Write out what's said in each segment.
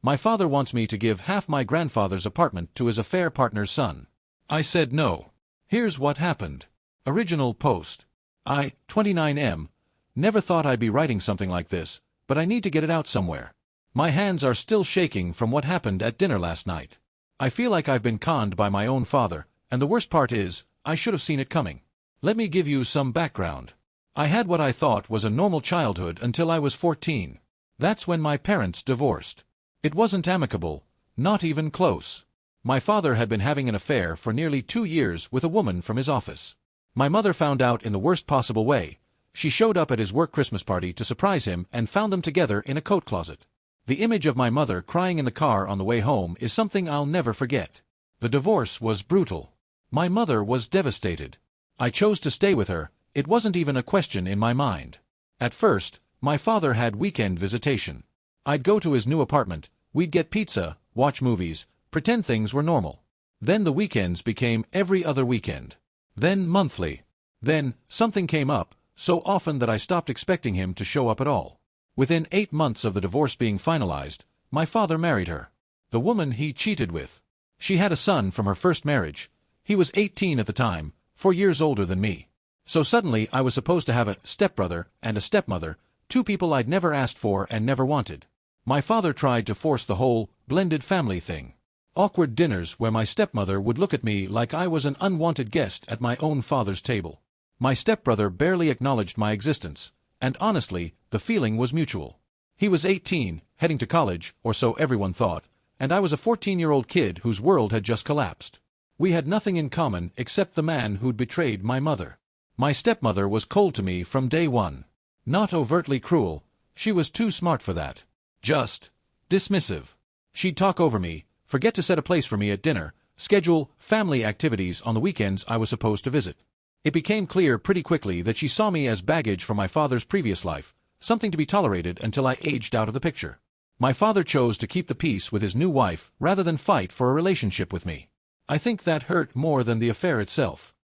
My father wants me to give half my grandfather's apartment to his affair partner's son. I said no. Here's what happened. Original post. I, 29M, never thought I'd be writing something like this, but I need to get it out somewhere. My hands are still shaking from what happened at dinner last night. I feel like I've been conned by my own father, and the worst part is, I should have seen it coming. Let me give you some background. I had what I thought was a normal childhood until I was 14. That's when my parents divorced. It wasn't amicable, not even close. My father had been having an affair for nearly 2 years with a woman from his office. My mother found out in the worst possible way. She showed up at his work Christmas party to surprise him and found them together in a coat closet. The image of my mother crying in the car on the way home is something I'll never forget. The divorce was brutal. My mother was devastated. I chose to stay with her. It wasn't even a question in my mind. At first, my father had weekend visitation. I'd go to his new apartment, we'd get pizza, watch movies, pretend things were normal. Then the weekends became every other weekend. Then monthly. Then, something came up, so often that I stopped expecting him to show up at all. Within 8 months of the divorce being finalized, my father married her. The woman he cheated with. She had a son from her first marriage. He was 18 at the time, 4 years older than me. So suddenly I was supposed to have a stepbrother and a stepmother, 2 people I'd never asked for and never wanted. My father tried to force the whole blended family thing. Awkward dinners where my stepmother would look at me like I was an unwanted guest at my own father's table. My stepbrother barely acknowledged my existence, and honestly, the feeling was mutual. He was 18, heading to college, or so everyone thought, and I was a 14-year-old kid whose world had just collapsed. We had nothing in common except the man who'd betrayed my mother. My stepmother was cold to me from day one. Not overtly cruel, she was too smart for that. Just dismissive. She'd talk over me, forget to set a place for me at dinner, schedule family activities on the weekends I was supposed to visit. It became clear pretty quickly that she saw me as baggage from my father's previous life, something to be tolerated until I aged out of the picture. My father chose to keep the peace with his new wife rather than fight for a relationship with me. I think that hurt more than the affair itself.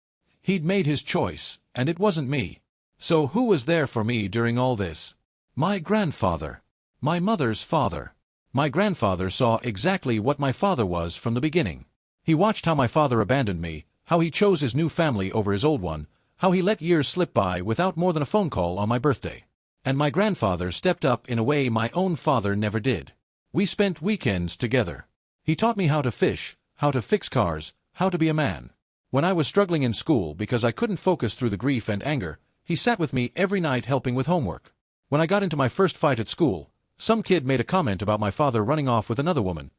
He'd made his choice, and it wasn't me. So who was there for me during all this? My grandfather. My mother's father. My grandfather saw exactly what my father was from the beginning. He watched how my father abandoned me, how he chose his new family over his old one, how he let years slip by without more than a phone call on my birthday. And my grandfather stepped up in a way my own father never did. We spent weekends together. He taught me how to fish, how to fix cars, how to be a man. When I was struggling in school because I couldn't focus through the grief and anger, he sat with me every night helping with homework. When I got into my first fight at school, some kid made a comment about my father running off with another woman.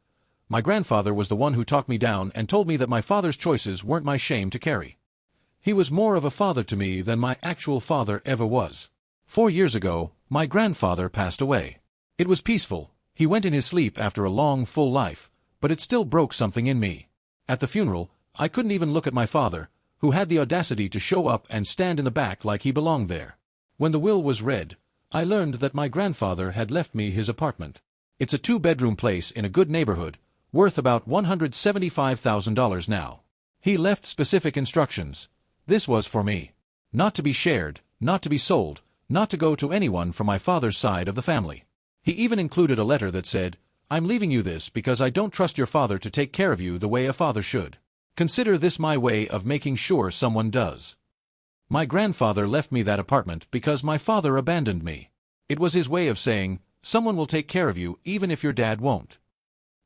My grandfather was the one who talked me down and told me that my father's choices weren't my shame to carry. He was more of a father to me than my actual father ever was. 4 years ago, my grandfather passed away. It was peaceful. He went in his sleep after a long, full life, but it still broke something in me. At the funeral, I couldn't even look at my father, who had the audacity to show up and stand in the back like he belonged there. When the will was read, I learned that my grandfather had left me his apartment. It's a 2-bedroom place in a good neighborhood, worth about $175,000 now. He left specific instructions. This was for me. Not to be shared, not to be sold, not to go to anyone from my father's side of the family. He even included a letter that said, "I'm leaving you this because I don't trust your father to take care of you the way a father should. Consider this my way of making sure someone does." My grandfather left me that apartment because my father abandoned me. It was his way of saying, someone will take care of you even if your dad won't.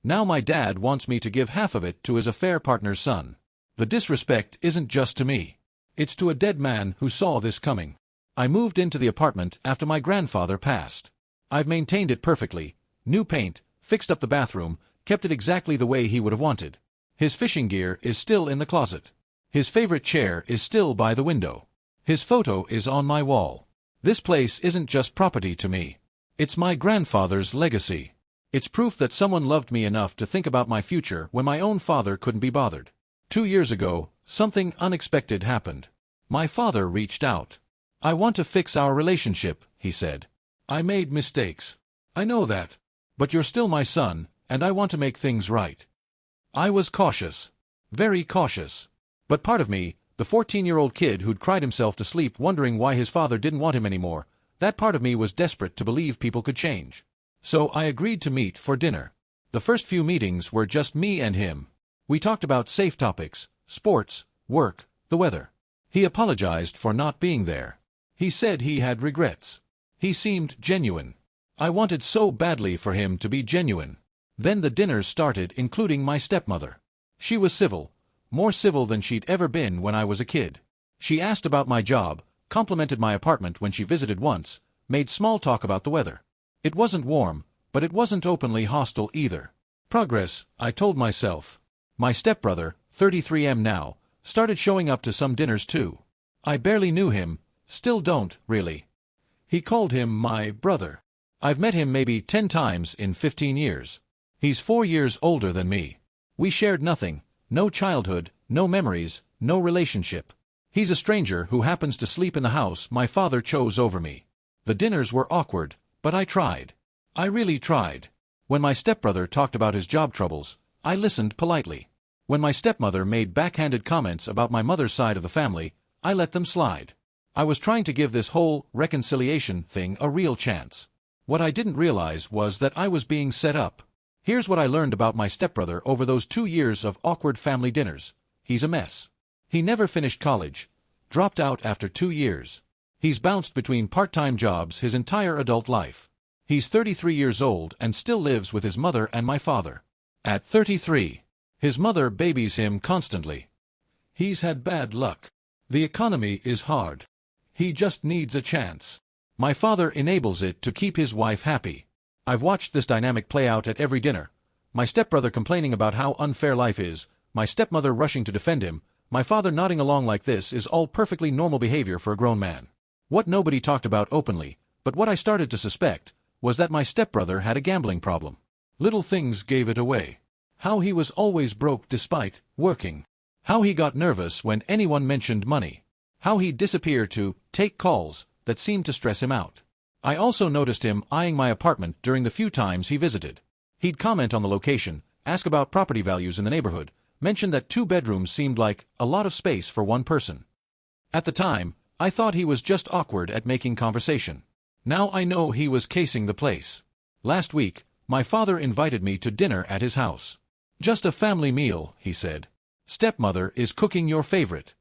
Now my dad wants me to give half of it to his affair partner's son. The disrespect isn't just to me. It's to a dead man who saw this coming. I moved into the apartment after my grandfather passed. I've maintained it perfectly, new paint, fixed up the bathroom, kept it exactly the way he would have wanted. His fishing gear is still in the closet. His favorite chair is still by the window. His photo is on my wall. This place isn't just property to me. It's my grandfather's legacy. It's proof that someone loved me enough to think about my future when my own father couldn't be bothered. 2 years ago, something unexpected happened. My father reached out. "I want to fix our relationship," he said. "I made mistakes. I know that. But you're still my son, and I want to make things right." I was cautious. Very cautious. But part of me, the 14-year-old kid who'd cried himself to sleep wondering why his father didn't want him anymore, that part of me was desperate to believe people could change. So I agreed to meet for dinner. The first few meetings were just me and him. We talked about safe topics, sports, work, the weather. He apologized for not being there. He said he had regrets. He seemed genuine. I wanted so badly for him to be genuine. Then the dinners started, including my stepmother. She was civil, more civil than she'd ever been when I was a kid. She asked about my job, complimented my apartment when she visited once, made small talk about the weather. It wasn't warm, but it wasn't openly hostile either. Progress, I told myself. My stepbrother, 33M now, started showing up to some dinners too. I barely knew him, still don't, really. He called him my brother. I've met him maybe 10 times in 15 years. He's 4 years older than me. We shared nothing, no childhood, no memories, no relationship. He's a stranger who happens to sleep in the house my father chose over me. The dinners were awkward, but I tried. I really tried. When my stepbrother talked about his job troubles, I listened politely. When my stepmother made backhanded comments about my mother's side of the family, I let them slide. I was trying to give this whole reconciliation thing a real chance. What I didn't realize was that I was being set up. Here's what I learned about my stepbrother over those 2 years of awkward family dinners. He's a mess. He never finished college, dropped out after 2 years. He's bounced between part-time jobs his entire adult life. He's 33 years old and still lives with his mother and my father. At 33, his mother babies him constantly. He's had bad luck. The economy is hard. He just needs a chance. My father enables it to keep his wife happy. I've watched this dynamic play out at every dinner. My stepbrother complaining about how unfair life is, my stepmother rushing to defend him, my father nodding along like this is all perfectly normal behavior for a grown man. What nobody talked about openly, but what I started to suspect, was that my stepbrother had a gambling problem. Little things gave it away. How he was always broke despite working. How he got nervous when anyone mentioned money. How he'd disappear to take calls that seemed to stress him out. I also noticed him eyeing my apartment during the few times he visited. He'd comment on the location, ask about property values in the neighborhood, mention that 2 bedrooms seemed like a lot of space for one person. At the time, I thought he was just awkward at making conversation. Now I know he was casing the place. Last week, my father invited me to dinner at his house. Just a family meal, he said. Stepmother is cooking your favorite.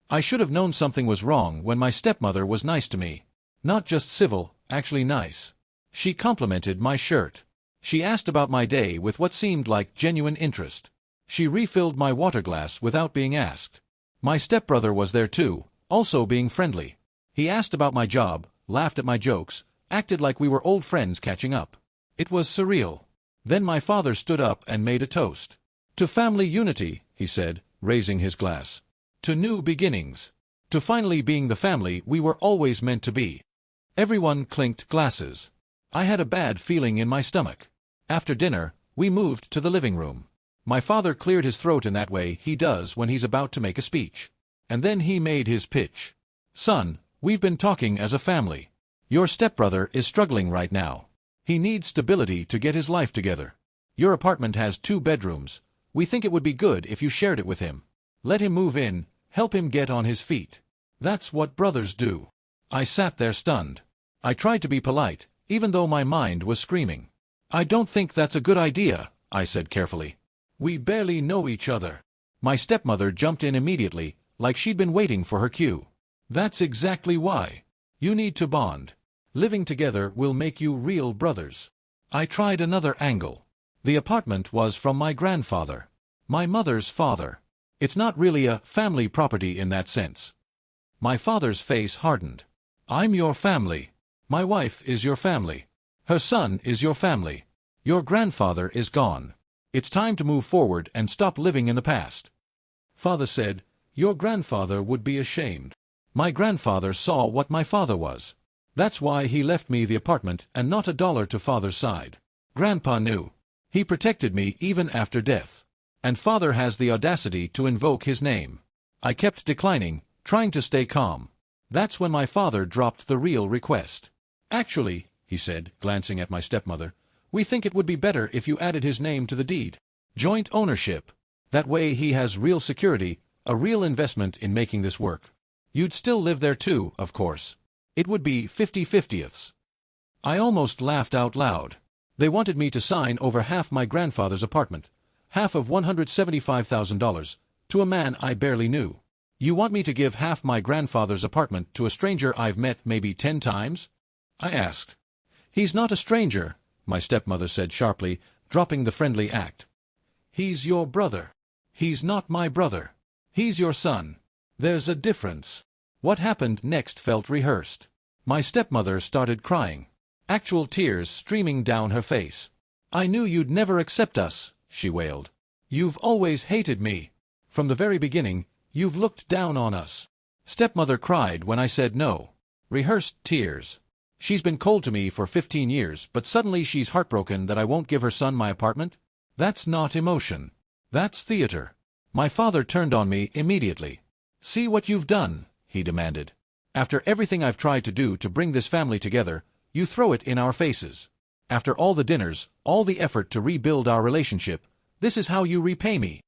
I should have known something was wrong when my stepmother was nice to me. Not just civil, actually nice. She complimented my shirt. She asked about my day with what seemed like genuine interest. She refilled my water glass without being asked. My stepbrother was there too, also being friendly. He asked about my job, laughed at my jokes, acted like we were old friends catching up. It was surreal. Then my father stood up and made a toast. To family unity, he said, raising his glass. To new beginnings. To finally being the family we were always meant to be. Everyone clinked glasses. I had a bad feeling in my stomach. After dinner, we moved to the living room. My father cleared his throat in that way he does when he's about to make a speech. And then he made his pitch. Son, we've been talking as a family. Your stepbrother is struggling right now. He needs stability to get his life together. Your apartment has 2 bedrooms. We think it would be good if you shared it with him. Let him move in, help him get on his feet. That's what brothers do. I sat there stunned. I tried to be polite, even though my mind was screaming. I don't think that's a good idea, I said carefully. We barely know each other. My stepmother jumped in immediately, like she'd been waiting for her cue. That's exactly why. You need to bond. Living together will make you real brothers. I tried another angle. The apartment was from my grandfather. My mother's father. It's not really a family property in that sense. My father's face hardened. I'm your family. My wife is your family. Her son is your family. Your grandfather is gone. It's time to move forward and stop living in the past. Father said, your grandfather would be ashamed. My grandfather saw what my father was. That's why he left me the apartment and not $1 to father's side. Grandpa knew. He protected me even after death. And father has the audacity to invoke his name. I kept declining, trying to stay calm. That's when my father dropped the real request. Actually, he said, glancing at my stepmother, we think it would be better if you added his name to the deed. Joint ownership. That way he has real security, a real investment in making this work. You'd still live there too, of course. It would be 50-50ths. I almost laughed out loud. They wanted me to sign over half my grandfather's apartment, half of $175,000, to a man I barely knew. You want me to give half my grandfather's apartment to a stranger I've met maybe 10 times? I asked. He's not a stranger, my stepmother said sharply, dropping the friendly act. He's your brother. He's not my brother. He's your son. There's a difference. What happened next felt rehearsed. My stepmother started crying, actual tears streaming down her face. I knew you'd never accept us, she wailed. You've always hated me. From the very beginning, you've looked down on us. Stepmother cried when I said no. Rehearsed tears. She's been cold to me for 15 years, but suddenly she's heartbroken that I won't give her son my apartment? That's not emotion. That's theater. My father turned on me immediately. See what you've done, he demanded. After everything I've tried to do to bring this family together, you throw it in our faces. After all the dinners, all the effort to rebuild our relationship, this is how you repay me.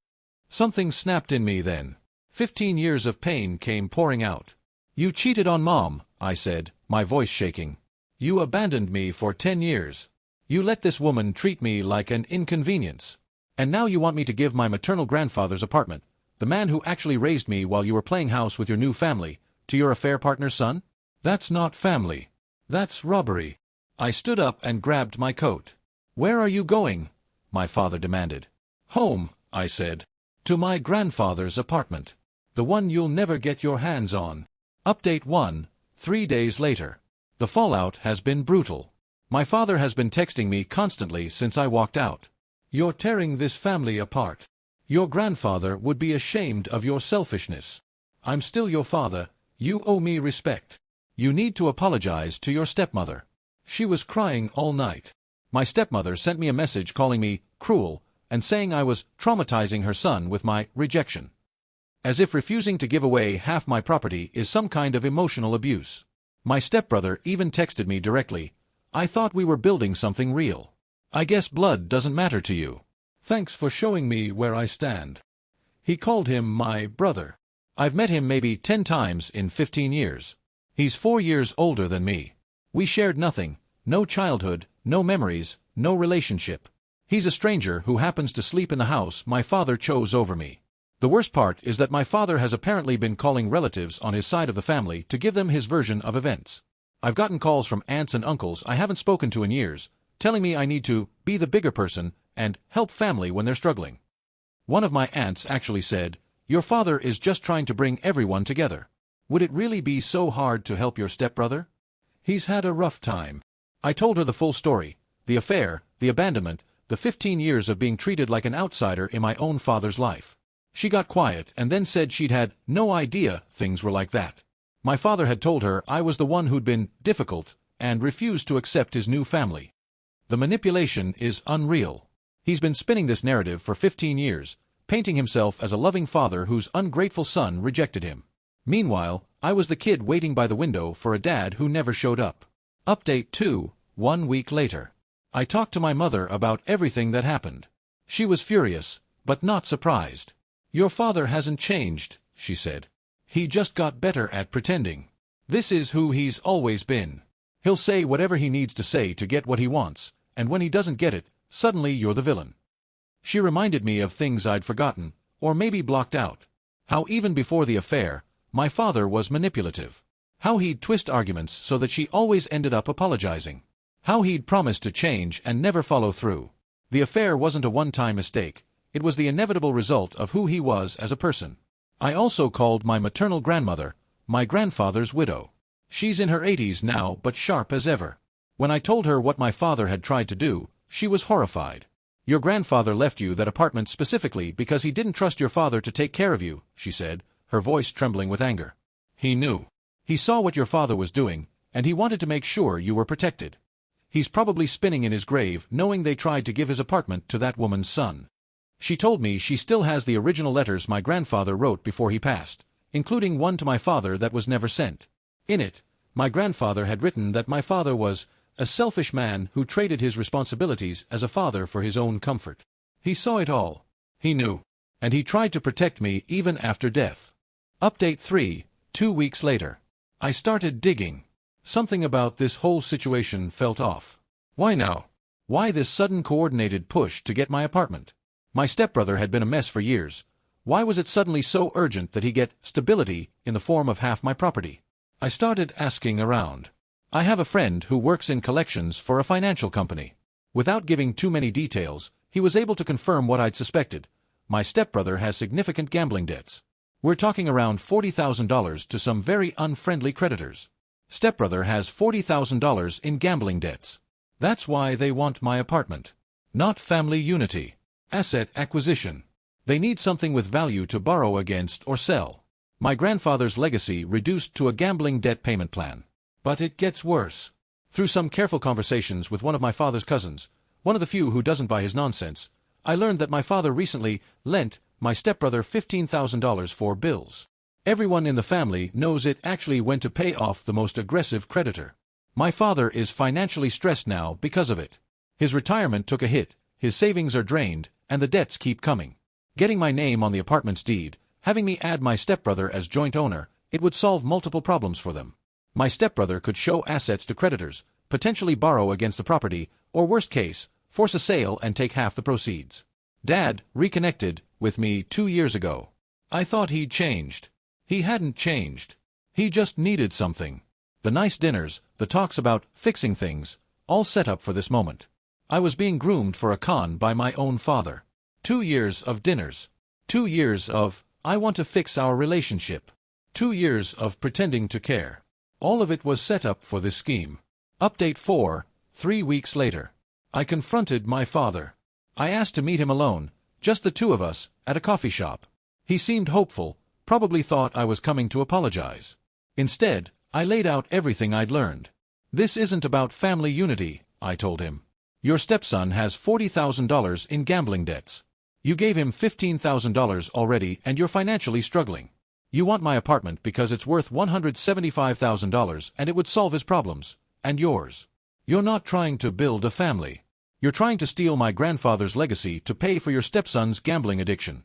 Something snapped in me then. 15 years of pain came pouring out. You cheated on Mom, I said, my voice shaking. You abandoned me for 10 years. You let this woman treat me like an inconvenience. And now you want me to give my maternal grandfather's apartment, the man who actually raised me while you were playing house with your new family, to your affair partner's son? That's not family. That's robbery. I stood up and grabbed my coat. Where are you going? My father demanded. Home, I said. To my grandfather's apartment. The one you'll never get your hands on. Update 1, 3 days later. The fallout has been brutal. My father has been texting me constantly since I walked out. You're tearing this family apart. Your grandfather would be ashamed of your selfishness. I'm still your father. You owe me respect. You need to apologize to your stepmother. She was crying all night. My stepmother sent me a message calling me cruel and saying I was traumatizing her son with my rejection. As if refusing to give away half my property is some kind of emotional abuse. My stepbrother even texted me directly, I thought we were building something real. I guess blood doesn't matter to you. Thanks for showing me where I stand. He called him my brother. I've met him maybe 10 times in 15 years. He's 4 years older than me. We shared nothing, no childhood, no memories, no relationship. He's a stranger who happens to sleep in the house my father chose over me. The worst part is that my father has apparently been calling relatives on his side of the family to give them his version of events. I've gotten calls from aunts and uncles I haven't spoken to in years, telling me I need to be the bigger person and help family when they're struggling. One of my aunts actually said, your father is just trying to bring everyone together. Would it really be so hard to help your stepbrother? He's had a rough time. I told her the full story, the affair, the abandonment, the 15 years of being treated like an outsider in my own father's life. She got quiet and then said she'd had no idea things were like that. My father had told her I was the one who'd been difficult and refused to accept his new family. The manipulation is unreal. He's been spinning this narrative for 15 years, painting himself as a loving father whose ungrateful son rejected him. Meanwhile, I was the kid waiting by the window for a dad who never showed up. Update 2, 1 week later. I talked to my mother about everything that happened. She was furious, but not surprised. Your father hasn't changed, she said. He just got better at pretending. This is who he's always been. He'll say whatever he needs to say to get what he wants, and when he doesn't get it, suddenly you're the villain. She reminded me of things I'd forgotten, or maybe blocked out. How even before the affair, my father was manipulative. How he'd twist arguments so that she always ended up apologizing. How he'd promise to change and never follow through. The affair wasn't a one-time mistake. It was the inevitable result of who he was as a person. I also called my maternal grandmother, my grandfather's widow. She's in her 80s now but sharp as ever. When I told her what my father had tried to do, she was horrified. Your grandfather left you that apartment specifically because he didn't trust your father to take care of you, she said, her voice trembling with anger. He knew. He saw what your father was doing, and he wanted to make sure you were protected. He's probably spinning in his grave knowing they tried to give his apartment to that woman's son. She told me she still has the original letters my grandfather wrote before he passed, including one to my father that was never sent. In it, my grandfather had written that my father was a selfish man who traded his responsibilities as a father for his own comfort. He saw it all. He knew. And he tried to protect me even after death. Update 3, 2 weeks later. I started digging. Something about this whole situation felt off. Why now? Why this sudden coordinated push to get my apartment? My stepbrother had been a mess for years. Why was it suddenly so urgent that he get stability in the form of half my property? I started asking around. I have a friend who works in collections for a financial company. Without giving too many details, he was able to confirm what I'd suspected. My stepbrother has significant gambling debts. We're talking around $40,000 to some very unfriendly creditors. Stepbrother has $40,000 in gambling debts. That's why they want my apartment. Not family unity. Asset acquisition. They need something with value to borrow against or sell. My grandfather's legacy reduced to a gambling debt payment plan. But it gets worse. Through some careful conversations with one of my father's cousins, one of the few who doesn't buy his nonsense, I learned that my father recently lent my stepbrother $15,000 for bills. Everyone in the family knows it actually went to pay off the most aggressive creditor. My father is financially stressed now because of it. His retirement took a hit, his savings are drained, and the debts keep coming. Getting my name on the apartment's deed, having me add my stepbrother as joint owner, it would solve multiple problems for them. My stepbrother could show assets to creditors, potentially borrow against the property, or worst case, force a sale and take half the proceeds. Dad reconnected with me 2 years ago. I thought he'd changed. He hadn't changed. He just needed something. The nice dinners, the talks about fixing things, all set up for this moment. I was being groomed for a con by my own father. 2 years of dinners. 2 years of, I want to fix our relationship. 2 years of pretending to care. All of it was set up for this scheme. Update 4, 3 weeks later. I confronted my father. I asked to meet him alone, just the two of us, at a coffee shop. He seemed hopeful, probably thought I was coming to apologize. Instead, I laid out everything I'd learned. This isn't about family unity, I told him. Your stepson has $40,000 in gambling debts. You gave him $15,000 already and you're financially struggling. You want my apartment because it's worth $175,000 and it would solve his problems, and yours. You're not trying to build a family. You're trying to steal my grandfather's legacy to pay for your stepson's gambling addiction.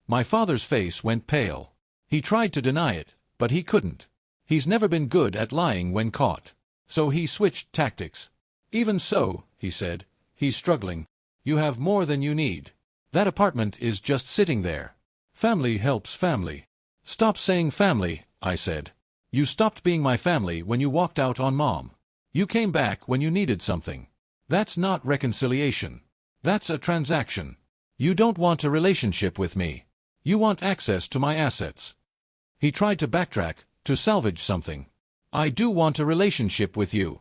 My father's face went pale. He tried to deny it, but he couldn't. He's never been good at lying when caught. So he switched tactics. Even so, he said, he's struggling. You have more than you need. That apartment is just sitting there. Family helps family. Stop saying family, I said. You stopped being my family when you walked out on Mom. You came back when you needed something. That's not reconciliation. That's a transaction. You don't want a relationship with me. You want access to my assets. He tried to backtrack, to salvage something. I do want a relationship with you.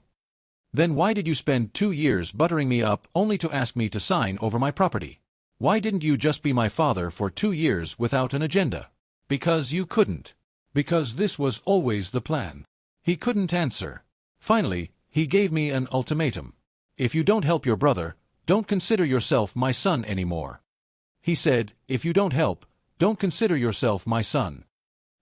Then why did you spend 2 years buttering me up only to ask me to sign over my property? Why didn't you just be my father for 2 years without an agenda? Because you couldn't. Because this was always the plan. He couldn't answer. Finally, he gave me an ultimatum. If you don't help your brother, don't consider yourself my son anymore. He said, if you don't help, don't consider yourself my son.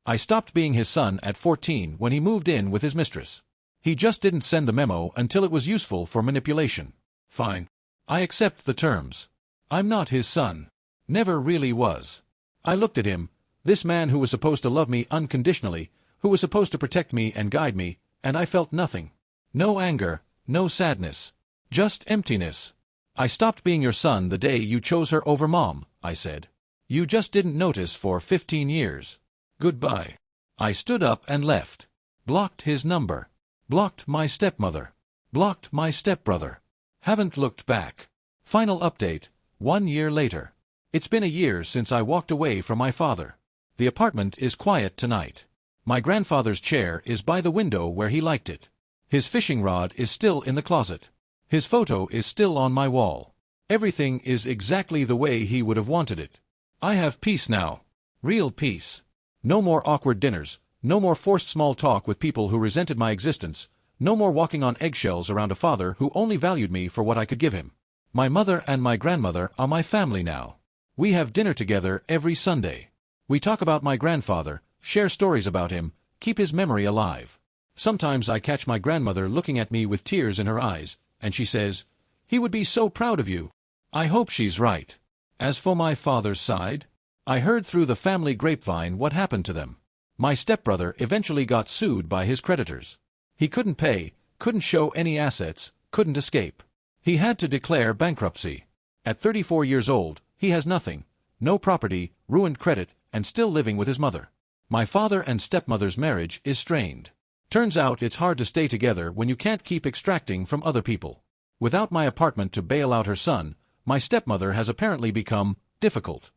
I stopped being his son at 14 when he moved in with his mistress. He just didn't send the memo until it was useful for manipulation. Fine. I accept the terms. I'm not his son. Never really was. I looked at him, this man who was supposed to love me unconditionally, who was supposed to protect me and guide me, and I felt nothing. No anger, no sadness. Just emptiness. I stopped being your son the day you chose her over Mom, I said. You just didn't notice for 15 years. Goodbye. I stood up and left. Blocked his number. Blocked my stepmother. Blocked my stepbrother. Haven't looked back. Final update, 1 year later. It's been a year since I walked away from my father. The apartment is quiet tonight. My grandfather's chair is by the window where he liked it. His fishing rod is still in the closet. His photo is still on my wall. Everything is exactly the way he would have wanted it. I have peace now. Real peace. No more awkward dinners, no more forced small talk with people who resented my existence, no more walking on eggshells around a father who only valued me for what I could give him. My mother and my grandmother are my family now. We have dinner together every Sunday. We talk about my grandfather, share stories about him, keep his memory alive. Sometimes I catch my grandmother looking at me with tears in her eyes, and she says, "He would be so proud of you." I hope she's right. As for my father's side, I heard through the family grapevine what happened to them. My stepbrother eventually got sued by his creditors. He couldn't pay, couldn't show any assets, couldn't escape. He had to declare bankruptcy. At 34 years old, he has nothing, no property, ruined credit, and still living with his mother. My father and stepmother's marriage is strained. Turns out it's hard to stay together when you can't keep extracting from other people. Without my apartment to bail out her son, my stepmother has apparently become difficult.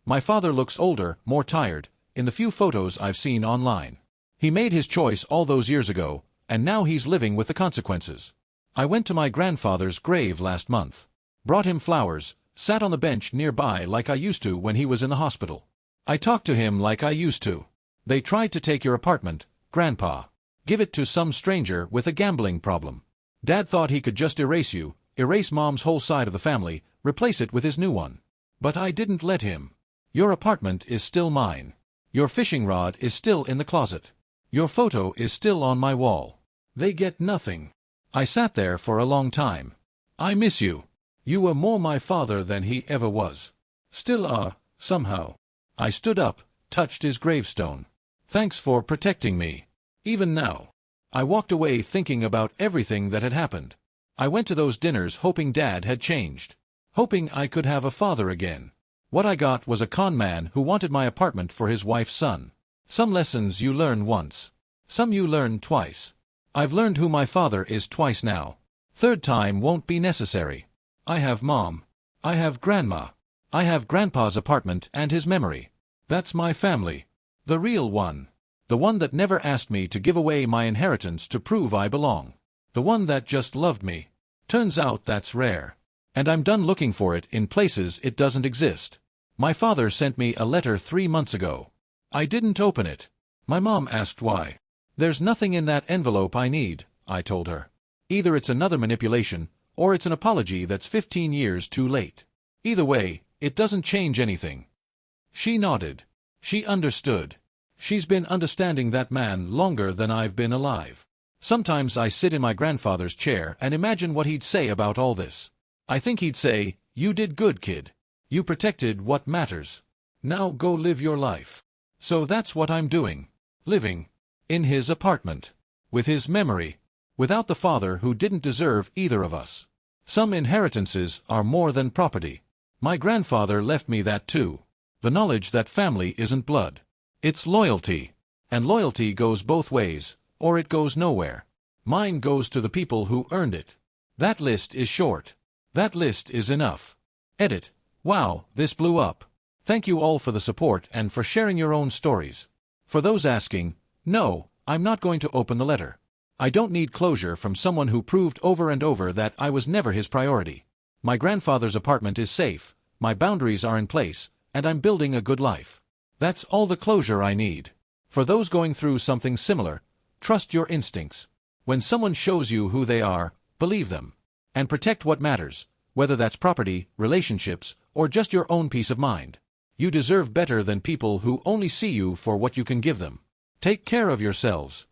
My father looks older, more tired, in the few photos I've seen online. He made his choice all those years ago, and now he's living with the consequences. I went to my grandfather's grave last month. Brought him flowers, sat on the bench nearby like I used to when he was in the hospital. I talked to him like I used to. They tried to take your apartment, Grandpa. Give it to some stranger with a gambling problem. Dad thought he could just erase you, erase Mom's whole side of the family, replace it with his new one. But I didn't let him. Your apartment is still mine. Your fishing rod is still in the closet. Your photo is still on my wall. They get nothing. I sat there for a long time. I miss you. You were more my father than he ever was. Still are, somehow. I stood up, touched his gravestone. Thanks for protecting me. Even now. I walked away thinking about everything that had happened. I went to those dinners hoping Dad had changed. Hoping I could have a father again. What I got was a con man who wanted my apartment for his wife's son. Some lessons you learn once. Some you learn twice. I've learned who my father is twice now. Third time won't be necessary. I have Mom. I have Grandma. I have Grandpa's apartment and his memory. That's my family. The real one. The one that never asked me to give away my inheritance to prove I belong. The one that just loved me. Turns out that's rare. And I'm done looking for it in places it doesn't exist. My father sent me a letter 3 months ago. I didn't open it. My mom asked why. There's nothing in that envelope I need, I told her. Either it's another manipulation, or it's an apology that's 15 years too late. Either way, it doesn't change anything. She nodded. She understood. She's been understanding that man longer than I've been alive. Sometimes I sit in my grandfather's chair and imagine what he'd say about all this. I think he'd say, "You did good, kid. You protected what matters. Now go live your life." So that's what I'm doing. Living. In his apartment. With his memory. Without the father who didn't deserve either of us. Some inheritances are more than property. My grandfather left me that too. The knowledge that family isn't blood. It's loyalty. And loyalty goes both ways, or it goes nowhere. Mine goes to the people who earned it. That list is short. That list is enough. Edit. Wow, this blew up. Thank you all for the support and for sharing your own stories. For those asking, no, I'm not going to open the letter. I don't need closure from someone who proved over and over that I was never his priority. My grandfather's apartment is safe, my boundaries are in place, and I'm building a good life. That's all the closure I need. For those going through something similar, trust your instincts. When someone shows you who they are, believe them. And protect what matters, whether that's property, relationships, or just your own peace of mind. You deserve better than people who only see you for what you can give them. Take care of yourselves.